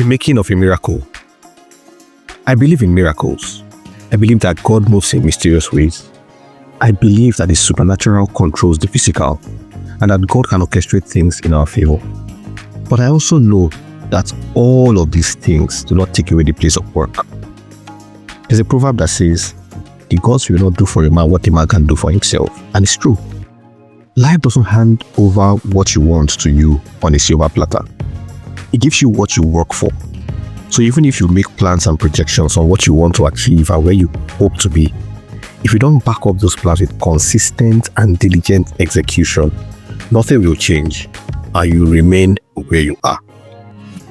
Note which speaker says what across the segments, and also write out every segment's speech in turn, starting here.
Speaker 1: making of a miracle. I believe in miracles. I believe that God moves in mysterious ways. I believe that the supernatural controls the physical and that God can orchestrate things in our favor. But I also know that all of these things do not take away the place of work. There's a proverb that says, the gods will not do for a man what a man can do for himself. And it's true. Life doesn't hand over what you want to you on a silver platter. It gives you what you work for. So even if you make plans and projections on what you want to achieve and where you hope to be, if you don't back up those plans with consistent and diligent execution, nothing will change and you remain where you are.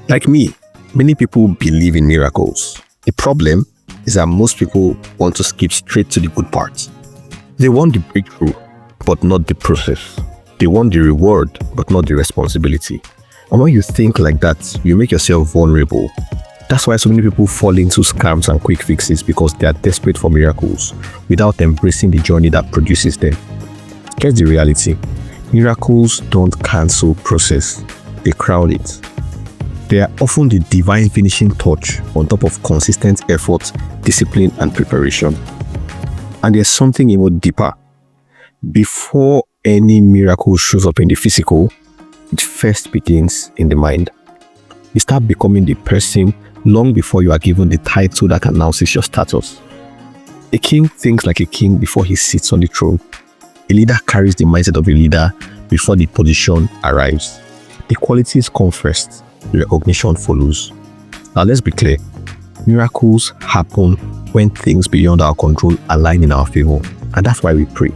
Speaker 1: Like me, many people believe in miracles. The problem is that most people want to skip straight to the good parts. They want the breakthrough, but not the process. They want the reward, but not the responsibility. And when you think like that, you make yourself vulnerable. That's why so many people fall into scams and quick fixes, because they are desperate for miracles without embracing the journey that produces them. Here's the reality. Miracles don't cancel process, they crown it. They are often the divine finishing touch on top of consistent effort, discipline, and preparation. And there's something even deeper. Before any miracle shows up in the physical, it first begins in the mind. You start becoming the person long before you are given the title that announces your status. A king thinks like a king before he sits on the throne. A leader carries the mindset of a leader before the position arrives. The qualities come first. Recognition follows. Now let's be clear. Miracles happen when things beyond our control align in our favor. And that's why we pray.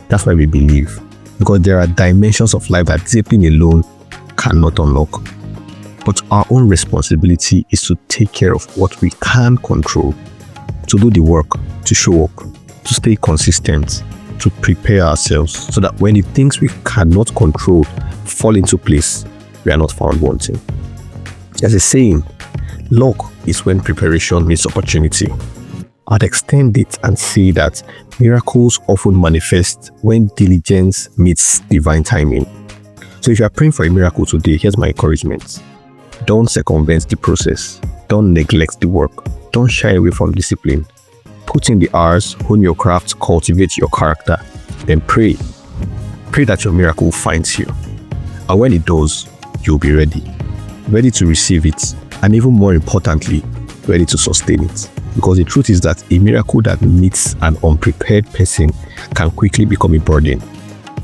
Speaker 1: That's why we believe. Because there are dimensions of life that discipline alone cannot unlock. But our own responsibility is to take care of what we can control, to do the work, to show up, to stay consistent, to prepare ourselves so that when the things we cannot control fall into place, we are not found wanting. There's a saying, luck is when preparation meets opportunity. I'd extend it and say that miracles often manifest when diligence meets divine timing. So if you are praying for a miracle today, here's my encouragement. Don't circumvent the process. Don't neglect the work. Don't shy away from discipline. Put in the hours, hone your craft, cultivate your character. Then pray. Pray that your miracle finds you. And when it does, you'll be ready. Ready to receive it. And even more importantly, ready to sustain it. Because the truth is that a miracle that meets an unprepared person can quickly become a burden.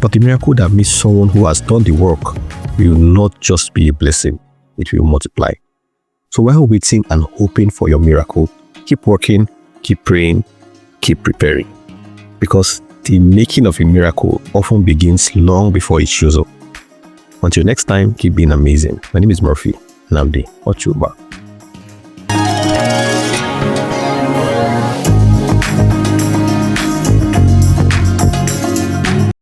Speaker 1: But the miracle that meets someone who has done the work will not just be a blessing, it will multiply. So while waiting and hoping for your miracle, keep working, keep praying, keep preparing. Because the making of a miracle often begins long before it shows up. Until next time, keep being amazing. My name is Murphy Nnamdi Ochuba.